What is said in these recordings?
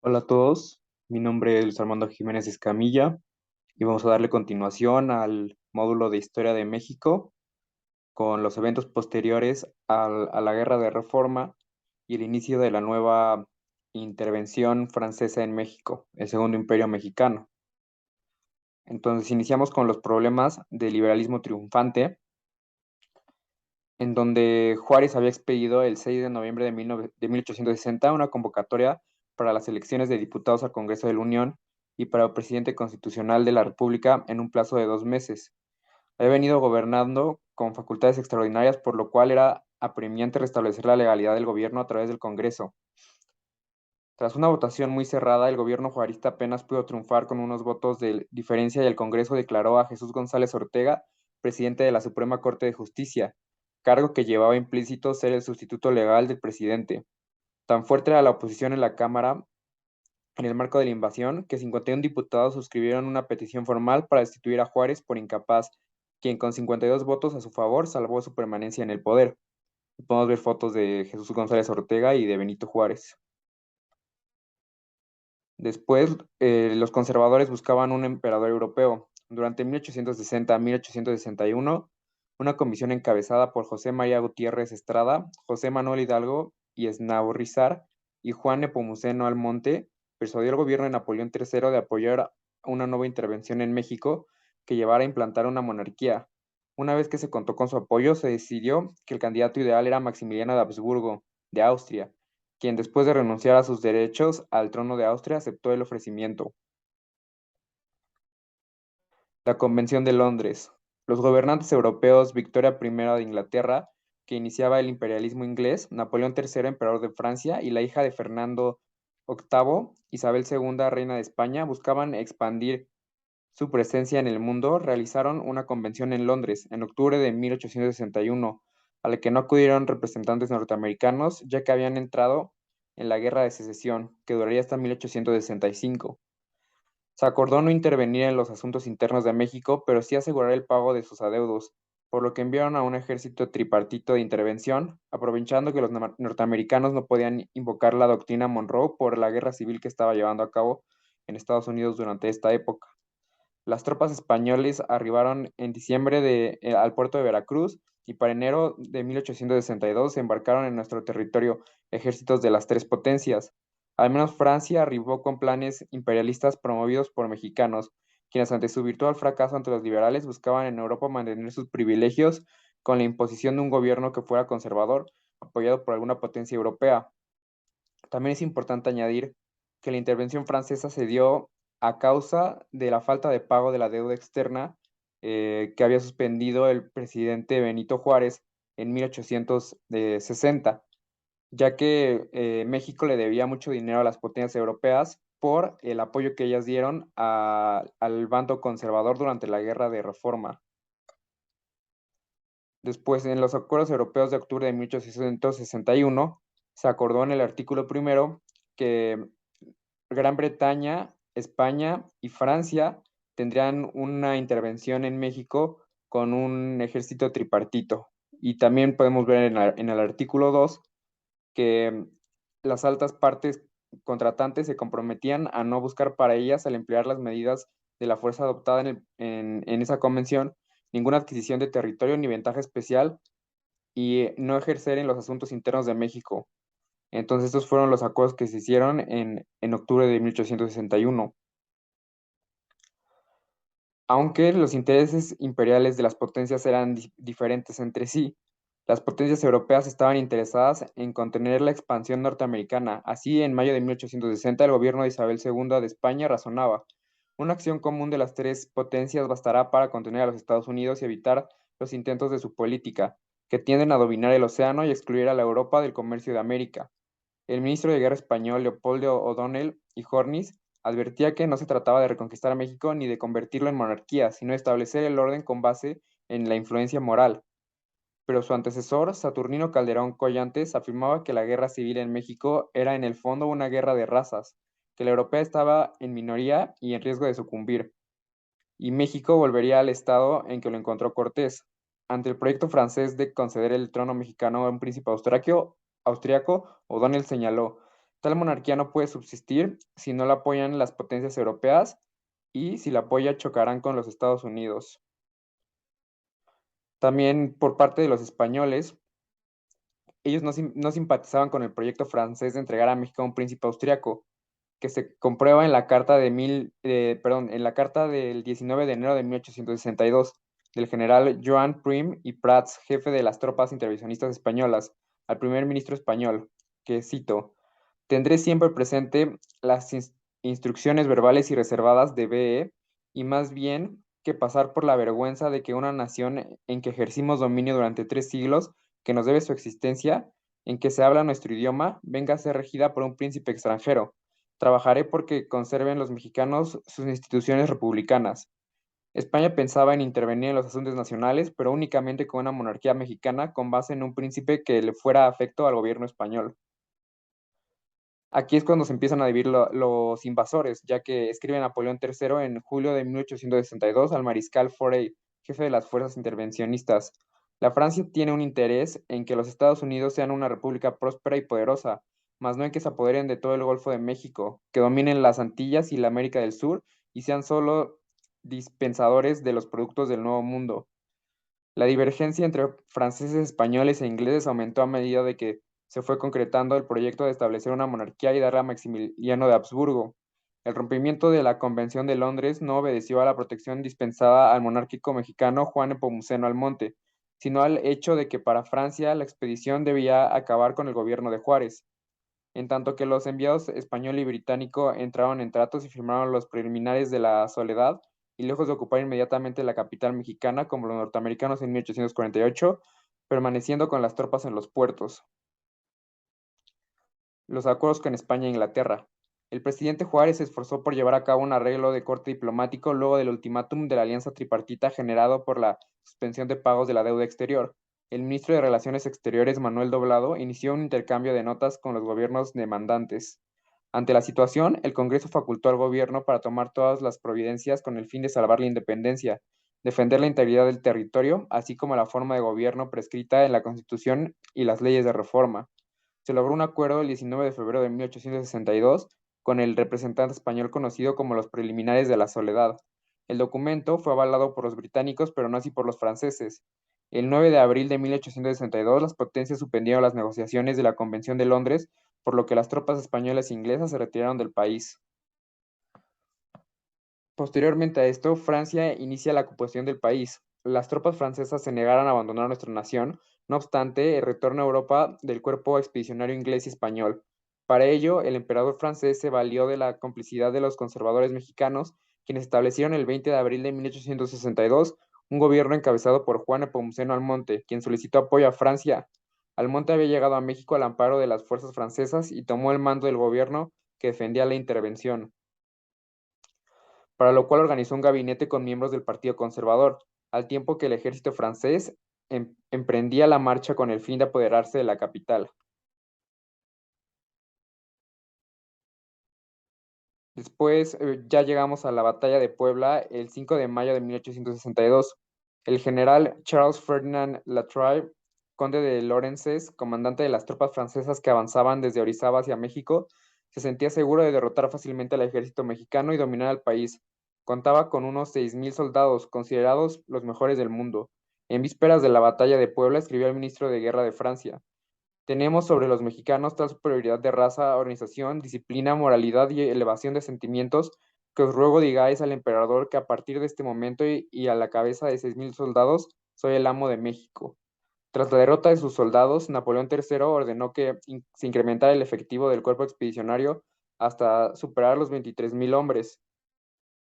Hola a todos, mi nombre es Luis Armando Jiménez Escamilla y vamos a darle continuación al módulo de Historia de México con los eventos posteriores a la Guerra de Reforma y el inicio de la nueva intervención francesa en México, el Segundo Imperio Mexicano. Entonces iniciamos con los problemas del liberalismo triunfante, en donde Juárez había expedido el 6 de noviembre de 1860 una convocatoria para las elecciones de diputados al Congreso de la Unión y para el presidente constitucional de la República en un plazo de 2 meses. Había venido gobernando con facultades extraordinarias, por lo cual era apremiante restablecer la legalidad del gobierno a través del Congreso. Tras una votación muy cerrada, el gobierno juarista apenas pudo triunfar con unos votos de diferencia y el Congreso declaró a Jesús González Ortega presidente de la Suprema Corte de Justicia, cargo que llevaba implícito ser el sustituto legal del presidente. Tan fuerte era la oposición en la Cámara en el marco de la invasión que 51 diputados suscribieron una petición formal para destituir a Juárez por incapaz, quien con 52 votos a su favor salvó su permanencia en el poder. Podemos ver fotos de Jesús González Ortega y de Benito Juárez. Después, los conservadores buscaban un emperador europeo. Durante 1860 a 1861, una comisión encabezada por José María Gutiérrez Estrada, José Manuel Hidalgo y Esnaorizar y Juan Nepomuceno Almonte persuadió al gobierno de Napoleón III de apoyar una nueva intervención en México que llevara a implantar una monarquía. Una vez que se contó con su apoyo, se decidió que el candidato ideal era Maximiliano de Habsburgo, de Austria, quien después de renunciar a sus derechos al trono de Austria aceptó el ofrecimiento. La Convención de Londres. Los gobernantes europeos, Victoria I de Inglaterra, que iniciaba el imperialismo inglés, Napoleón III, emperador de Francia, y la hija de Fernando VIII, Isabel II, reina de España, buscaban expandir su presencia en el mundo. Realizaron una convención en Londres en octubre de 1861, a la que no acudieron representantes norteamericanos, ya que habían entrado en la Guerra de Secesión, que duraría hasta 1865. Se acordó no intervenir en los asuntos internos de México, pero sí asegurar el pago de sus adeudos, por lo que enviaron a un ejército tripartito de intervención, aprovechando que los norteamericanos no podían invocar la doctrina Monroe por la guerra civil que estaba llevando a cabo en Estados Unidos durante esta época. Las tropas españoles arribaron en diciembre al puerto de Veracruz y para enero de 1862 se embarcaron en nuestro territorio ejércitos de las tres potencias. Al menos Francia arribó con planes imperialistas promovidos por mexicanos, quienes ante su virtual fracaso ante los liberales buscaban en Europa mantener sus privilegios con la imposición de un gobierno que fuera conservador, apoyado por alguna potencia europea. También es importante añadir que la intervención francesa se dio a causa de la falta de pago de la deuda externa que había suspendido el presidente Benito Juárez en 1860, ya que México le debía mucho dinero a las potencias europeas por el apoyo que ellas dieron al bando conservador durante la Guerra de Reforma. Después, en los acuerdos europeos de octubre de 1861, se acordó en el artículo primero que Gran Bretaña, España y Francia tendrían una intervención en México con un ejército tripartito. Y también podemos ver en el artículo 2 que las altas partes contratantes se comprometían a no buscar para ellas, al emplear las medidas de la fuerza adoptada en esa convención, ninguna adquisición de territorio ni ventaja especial y no ejercer en los asuntos internos de México. Entonces, estos fueron los acuerdos que se hicieron en octubre de 1861. Aunque los intereses imperiales de las potencias eran diferentes entre sí, las potencias europeas estaban interesadas en contener la expansión norteamericana. Así, en mayo de 1860, el gobierno de Isabel II de España razonaba: una acción común de las tres potencias bastará para contener a los Estados Unidos y evitar los intentos de su política, que tienden a dominar el océano y excluir a la Europa del comercio de América. El ministro de Guerra español Leopoldo O'Donnell y Hornis advertía que no se trataba de reconquistar a México ni de convertirlo en monarquía, sino de establecer el orden con base en la influencia moral. Pero su antecesor, Saturnino Calderón Collantes, afirmaba que la guerra civil en México era en el fondo una guerra de razas, que la europea estaba en minoría y en riesgo de sucumbir, y México volvería al estado en que lo encontró Cortés. Ante el proyecto francés de conceder el trono mexicano a un príncipe austriaco, O'Donnell señaló Tal monarquía no puede subsistir si no la apoyan las potencias europeas y si la apoya chocarán con los Estados Unidos. También por parte de los españoles, ellos no simpatizaban con el proyecto francés de entregar a México a un príncipe austriaco, que se comprueba en la carta en la carta del 19 de enero de 1862 del general Joan Prim y Prats, jefe de las tropas intervencionistas españolas, al primer ministro español, que cito: "Tendré siempre presente las instrucciones verbales y reservadas de B.E. y más bien que pasar por la vergüenza de que una nación en que ejercimos dominio durante 3 siglos, que nos debe su existencia, en que se habla nuestro idioma, venga a ser regida por un príncipe extranjero. Trabajaré porque conserven los mexicanos sus instituciones republicanas". España pensaba en intervenir en los asuntos nacionales, pero únicamente con una monarquía mexicana con base en un príncipe que le fuera afecto al gobierno español. Aquí es cuando se empiezan a dividir los invasores, ya que escribe Napoleón III en julio de 1862 al mariscal Forey, jefe de las fuerzas intervencionistas. La Francia tiene un interés en que los Estados Unidos sean una república próspera y poderosa, mas no en que se apoderen de todo el Golfo de México, que dominen las Antillas y la América del Sur y sean solo dispensadores de los productos del Nuevo Mundo. La divergencia entre franceses, españoles e ingleses aumentó a medida de que se fue concretando el proyecto de establecer una monarquía y darle a Maximiliano de Habsburgo. El rompimiento de la Convención de Londres no obedeció a la protección dispensada al monárquico mexicano Juan Nepomuceno Almonte, sino al hecho de que para Francia la expedición debía acabar con el gobierno de Juárez, en tanto que los enviados español y británico entraron en tratos y firmaron los preliminares de la Soledad, y lejos de ocupar inmediatamente la capital mexicana como los norteamericanos en 1848, permaneciendo con las tropas en los puertos. Los acuerdos con España e Inglaterra. El presidente Juárez se esforzó por llevar a cabo un arreglo de corte diplomático luego del ultimátum de la alianza tripartita generado por la suspensión de pagos de la deuda exterior. El ministro de Relaciones Exteriores, Manuel Doblado, inició un intercambio de notas con los gobiernos demandantes. Ante la situación, el Congreso facultó al gobierno para tomar todas las providencias con el fin de salvar la independencia, defender la integridad del territorio, así como la forma de gobierno prescrita en la Constitución y las leyes de reforma. Se logró un acuerdo el 19 de febrero de 1862 con el representante español conocido como los Preliminares de la Soledad. El documento fue avalado por los británicos, pero no así por los franceses. El 9 de abril de 1862, las potencias suspendieron las negociaciones de la Convención de Londres, por lo que las tropas españolas e inglesas se retiraron del país. Posteriormente a esto, Francia inicia la ocupación del país. Las tropas francesas se negaron a abandonar nuestra nación, no obstante, el retorno a Europa del cuerpo expedicionario inglés y español. Para ello, el emperador francés se valió de la complicidad de los conservadores mexicanos, quienes establecieron el 20 de abril de 1862 un gobierno encabezado por Juan Nepomuceno Almonte, quien solicitó apoyo a Francia. Almonte había llegado a México al amparo de las fuerzas francesas y tomó el mando del gobierno que defendía la intervención, para lo cual organizó un gabinete con miembros del Partido Conservador, al tiempo que el ejército francés emprendía la marcha con el fin de apoderarse de la capital. Después ya llegamos a la batalla de Puebla el 5 de mayo de 1862. El general Charles Ferdinand Latrobe, conde de Lorenzes, comandante de las tropas francesas que avanzaban desde Orizaba hacia México, se sentía seguro de derrotar fácilmente al ejército mexicano y dominar el país. Contaba con unos 6,000 soldados, considerados los mejores del mundo. En vísperas de la batalla de Puebla escribió al ministro de Guerra de Francia: "Tenemos sobre los mexicanos tal superioridad de raza, organización, disciplina, moralidad y elevación de sentimientos, que os ruego digáis al emperador que a partir de este momento y a la cabeza de 6,000 soldados, soy el amo de México". Tras la derrota de sus soldados, Napoleón III ordenó que se incrementara el efectivo del cuerpo expedicionario hasta superar los 23,000 hombres.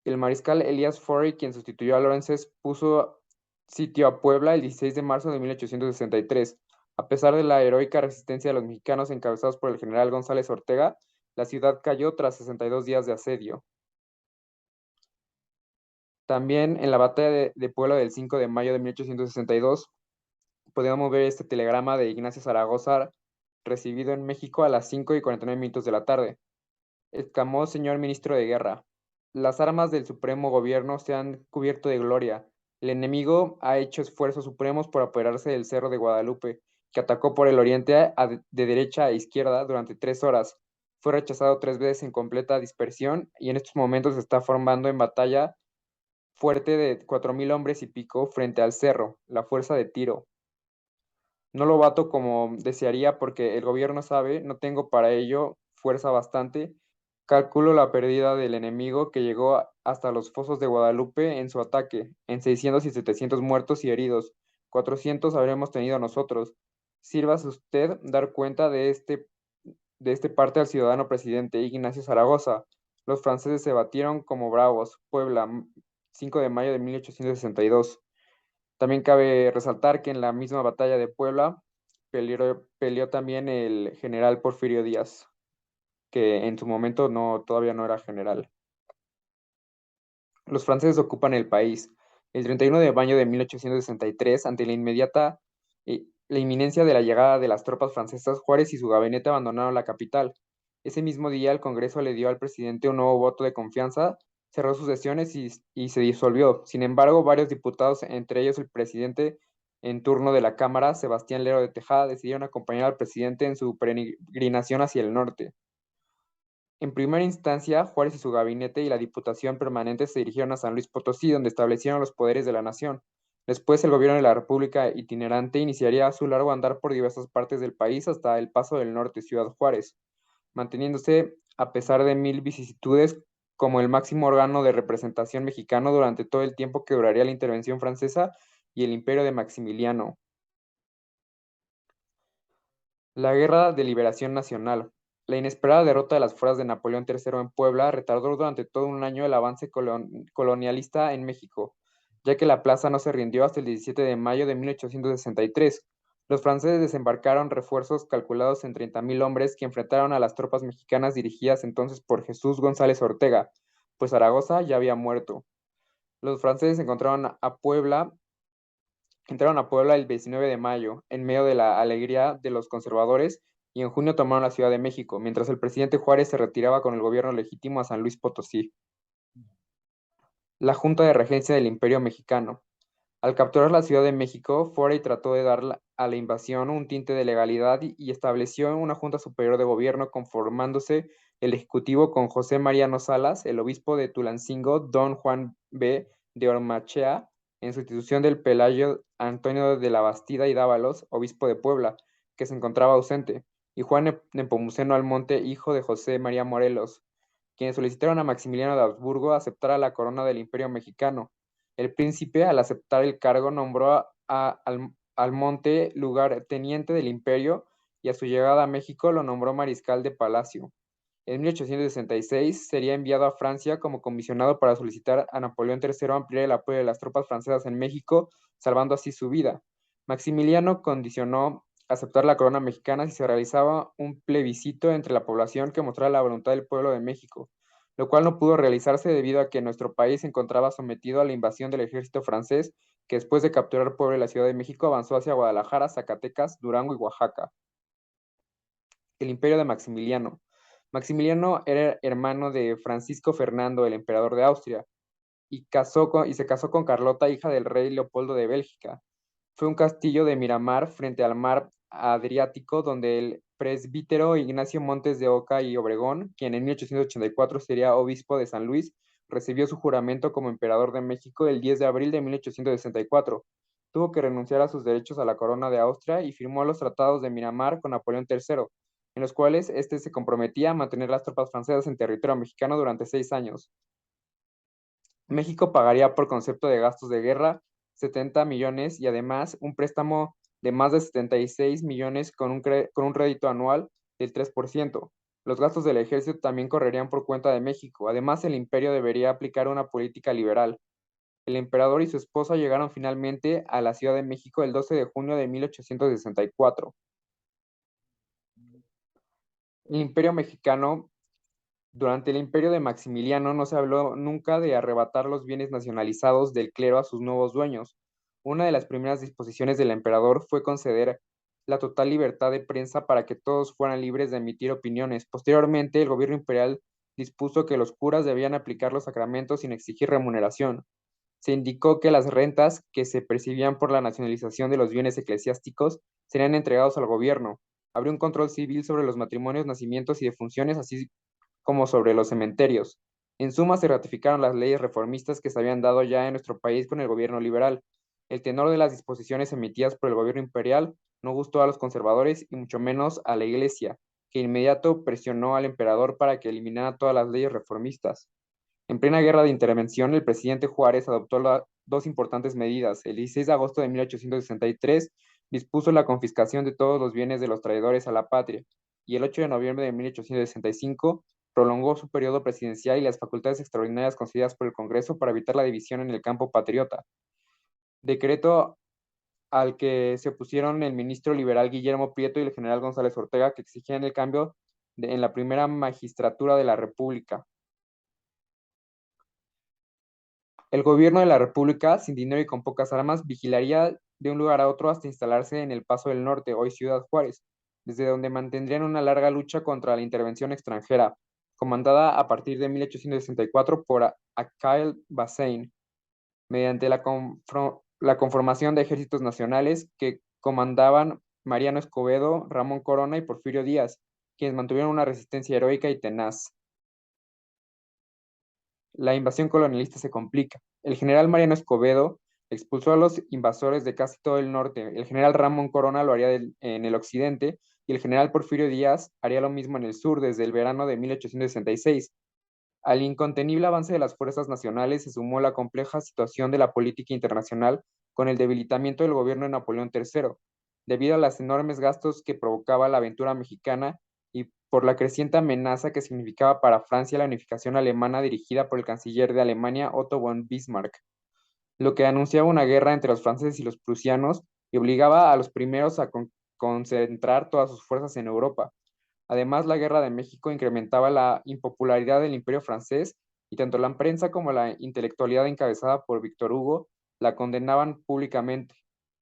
El mariscal Elias Forey, quien sustituyó a Lawrence, puso sitio a Puebla el 16 de marzo de 1863. A pesar de la heroica resistencia de los mexicanos encabezados por el general González Ortega, la ciudad cayó tras 62 días de asedio. También en la batalla de Puebla del 5 de mayo de 1862, podemos ver este telegrama de Ignacio Zaragoza, recibido en México a las 5:49 de la tarde. Exclamó: "Señor Ministro de Guerra, las armas del Supremo Gobierno se han cubierto de gloria. El enemigo ha hecho esfuerzos supremos por apoderarse del Cerro de Guadalupe, que atacó por el oriente de derecha a izquierda durante 3 horas. Fue rechazado 3 veces en completa dispersión y en estos momentos se está formando en batalla fuerte de 4.000 hombres y pico frente al cerro, la fuerza de Tiro. No lo bato como desearía porque el gobierno sabe, no tengo para ello fuerza bastante. Calculo la pérdida del enemigo que llegó hasta los fosos de Guadalupe en su ataque, en 600 y 700 muertos y heridos. 400 habremos tenido nosotros. Sírvase usted dar cuenta de este parte al ciudadano presidente Ignacio Zaragoza. Los franceses se batieron como bravos. Puebla, 5 de mayo de 1862. También cabe resaltar que en la misma batalla de Puebla peleó también el general Porfirio Díaz, que en su momento todavía no era general. Los franceses ocupan el país. El 31 de mayo de 1863, ante la inminencia de la llegada de las tropas francesas, Juárez y su gabinete abandonaron la capital. Ese mismo día, el Congreso le dio al presidente un nuevo voto de confianza, cerró sus sesiones y se disolvió. Sin embargo, varios diputados, entre ellos el presidente en turno de la Cámara, Sebastián Lerdo de Tejada, decidieron acompañar al presidente en su peregrinación hacia el norte. En primera instancia, Juárez y su gabinete y la Diputación Permanente se dirigieron a San Luis Potosí, donde establecieron los poderes de la nación. Después, el gobierno de la República itinerante iniciaría su largo andar por diversas partes del país hasta el Paso del Norte, Ciudad Juárez, manteniéndose, a pesar de mil vicisitudes, como el máximo órgano de representación mexicano durante todo el tiempo que duraría la intervención francesa y el imperio de Maximiliano. La Guerra de Liberación Nacional. La inesperada derrota de las fuerzas de Napoleón III en Puebla retardó durante todo un año el avance colonialista en México, ya que la plaza no se rindió hasta el 17 de mayo de 1863. Los franceses desembarcaron refuerzos calculados en 30.000 hombres que enfrentaron a las tropas mexicanas dirigidas entonces por Jesús González Ortega, pues Zaragoza ya había muerto. Los franceses entraron a Puebla el 19 de mayo, en medio de la alegría de los conservadores, y en junio tomaron la Ciudad de México, mientras el presidente Juárez se retiraba con el gobierno legítimo a San Luis Potosí. La Junta de Regencia del Imperio Mexicano. Al capturar la Ciudad de México, Forey trató de dar a la invasión un tinte de legalidad y estableció una Junta Superior de Gobierno conformándose el Ejecutivo con José Mariano Salas, el obispo de Tulancingo, don Juan B. de Ormachea, en sustitución del Pelayo Antonio de la Bastida y Dávalos, obispo de Puebla, que se encontraba ausente, y Juan Nepomuceno Almonte, hijo de José María Morelos, quienes solicitaron a Maximiliano de Habsburgo aceptara la corona del Imperio Mexicano. El príncipe, al aceptar el cargo, nombró a Almonte lugarteniente del imperio y a su llegada a México lo nombró mariscal de palacio. En 1866 sería enviado a Francia como comisionado para solicitar a Napoleón III ampliar el apoyo de las tropas francesas en México, salvando así su vida. Maximiliano condicionó aceptar la corona mexicana si se realizaba un plebiscito entre la población que mostrara la voluntad del pueblo de México, lo cual no pudo realizarse debido a que nuestro país se encontraba sometido a la invasión del ejército francés, que después de capturar Puebla y la Ciudad de México avanzó hacia Guadalajara, Zacatecas, Durango y Oaxaca. El imperio de Maximiliano. Maximiliano era hermano de Francisco Fernando, el emperador de Austria, y se casó con Carlota, hija del rey Leopoldo de Bélgica. Fue un castillo de Miramar frente al mar Adriático, donde el presbítero Ignacio Montes de Oca y Obregón, quien en 1884 sería obispo de San Luis, recibió su juramento como emperador de México el 10 de abril de 1864. Tuvo que renunciar a sus derechos a la corona de Austria y firmó los tratados de Miramar con Napoleón III, en los cuales éste se comprometía a mantener las tropas francesas en territorio mexicano durante 6 años. México pagaría por concepto de gastos de guerra 70 millones y además un préstamo de más de 76 millones con un rédito anual del 3%. Los gastos del ejército también correrían por cuenta de México. Además, el imperio debería aplicar una política liberal. El emperador y su esposa llegaron finalmente a la Ciudad de México el 12 de junio de 1864. El imperio mexicano. Durante el imperio de Maximiliano no se habló nunca de arrebatar los bienes nacionalizados del clero a sus nuevos dueños. Una de las primeras disposiciones del emperador fue conceder la total libertad de prensa para que todos fueran libres de emitir opiniones. Posteriormente, el gobierno imperial dispuso que los curas debían aplicar los sacramentos sin exigir remuneración. Se indicó que las rentas que se percibían por la nacionalización de los bienes eclesiásticos serían entregados al gobierno. Habría un control civil sobre los matrimonios, nacimientos y defunciones, así como sobre los cementerios. En suma, se ratificaron las leyes reformistas que se habían dado ya en nuestro país con el gobierno liberal. El tenor de las disposiciones emitidas por el gobierno imperial no gustó a los conservadores y mucho menos a la Iglesia, que inmediato presionó al emperador para que eliminara todas las leyes reformistas. En plena guerra de intervención, el presidente Juárez adoptó dos importantes medidas. El 16 de agosto de 1863 dispuso la confiscación de todos los bienes de los traidores a la patria, y el 8 de noviembre de 1865 prolongó su periodo presidencial y las facultades extraordinarias concedidas por el Congreso para evitar la división en el campo patriota. Decreto al que se opusieron el ministro liberal Guillermo Prieto y el general González Ortega, que exigían el cambio en la primera magistratura de la República. El gobierno de la República, sin dinero y con pocas armas, vigilaría de un lugar a otro hasta instalarse en el Paso del Norte, hoy Ciudad Juárez, desde donde mantendrían una larga lucha contra la intervención extranjera, comandada a partir de 1864 por Akil Bassein, mediante la conformación de ejércitos nacionales que comandaban Mariano Escobedo, Ramón Corona y Porfirio Díaz, quienes mantuvieron una resistencia heroica y tenaz. La invasión colonialista se complica. El general Mariano Escobedo expulsó a los invasores de casi todo el norte. El general Ramón Corona lo haría en el occidente y el general Porfirio Díaz haría lo mismo en el sur desde el verano de 1866. Al incontenible avance de las fuerzas nacionales se sumó la compleja situación de la política internacional con el debilitamiento del gobierno de Napoleón III, debido a los enormes gastos que provocaba la aventura mexicana y por la creciente amenaza que significaba para Francia la unificación alemana dirigida por el canciller de Alemania Otto von Bismarck, lo que anunciaba una guerra entre los franceses y los prusianos y obligaba a los primeros a concentrar todas sus fuerzas en Europa. Además, la Guerra de México incrementaba la impopularidad del Imperio francés y tanto la prensa como la intelectualidad encabezada por Víctor Hugo la condenaban públicamente.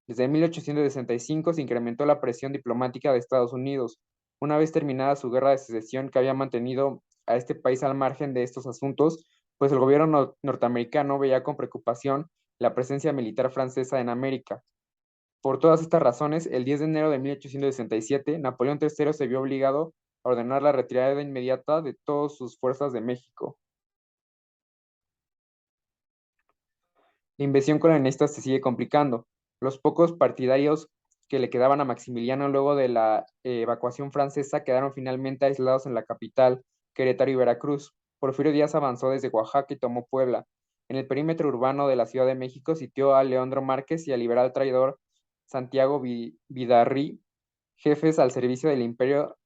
Desde 1865 se incrementó la presión diplomática de Estados Unidos, una vez terminada su guerra de secesión que había mantenido a este país al margen de estos asuntos, pues el gobierno norteamericano veía con preocupación la presencia militar francesa en América. Por todas estas razones, el 10 de enero de 1867, Napoleón III se vio obligado a ordenar la retirada inmediata de todas sus fuerzas de México. La invasión colonialista se sigue complicando. Los pocos partidarios que le quedaban a Maximiliano luego de la evacuación francesa quedaron finalmente aislados en la capital, Querétaro y Veracruz. Porfirio Díaz avanzó desde Oaxaca y tomó Puebla. En el perímetro urbano de la Ciudad de México sitió a Leandro Márquez y al liberal traidor Santiago Vidarrí, jefes al servicio del imperio.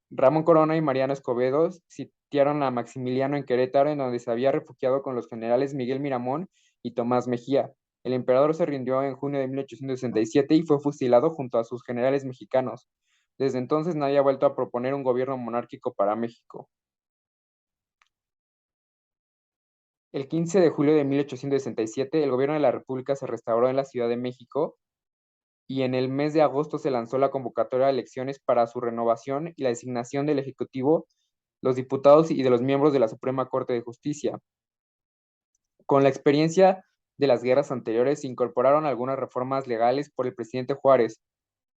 Ramón Corona y Mariano Escobedo sitiaron a Maximiliano en Querétaro, en donde se había refugiado con los generales Miguel Miramón y Tomás Mejía. El emperador se rindió en junio de 1867 y fue fusilado junto a sus generales mexicanos. Desde entonces nadie ha vuelto a proponer un gobierno monárquico para México. El 15 de julio de 1867, el gobierno de la República se restauró en la Ciudad de México y en el mes de agosto se lanzó la convocatoria de elecciones para su renovación y la designación del Ejecutivo, los diputados y de los miembros de la Suprema Corte de Justicia. Con la experiencia de las guerras anteriores se incorporaron algunas reformas legales por el presidente Juárez,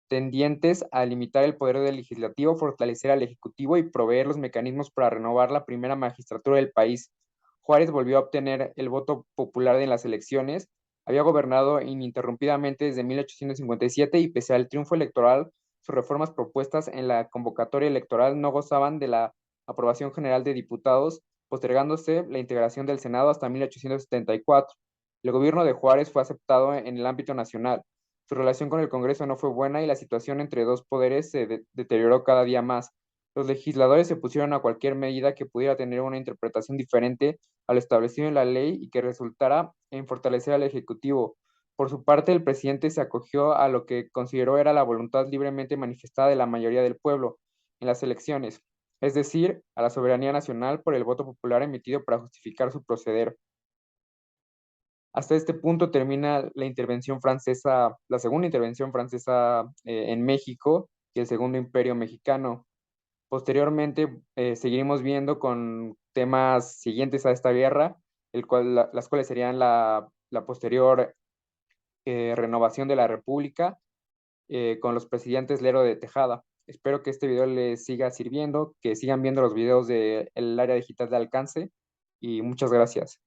tendientes a limitar el poder del legislativo, fortalecer al ejecutivo y proveer los mecanismos para renovar la primera magistratura del país. Juárez volvió a obtener el voto popular en las elecciones, había gobernado ininterrumpidamente desde 1857 y pese al triunfo electoral, sus reformas propuestas en la convocatoria electoral no gozaban de la aprobación general de diputados, postergándose la integración del Senado hasta 1874. El gobierno de Juárez fue aceptado en el ámbito nacional. Su relación con el Congreso no fue buena y la situación entre dos poderes se deterioró cada día más. Los legisladores se opusieron a cualquier medida que pudiera tener una interpretación diferente a lo establecido en la ley y que resultara en fortalecer al Ejecutivo. Por su parte, el presidente se acogió a lo que consideró era la voluntad libremente manifestada de la mayoría del pueblo en las elecciones, es decir, a la soberanía nacional por el voto popular emitido para justificar su proceder. Hasta este punto termina la intervención francesa, la segunda intervención francesa en México y el segundo imperio mexicano. Posteriormente seguiremos viendo con temas siguientes a esta guerra, las cuales serían la posterior renovación de la República con los presidentes Lerdo de Tejada. Espero que este video les siga sirviendo, que sigan viendo los videos del área digital de alcance y muchas gracias.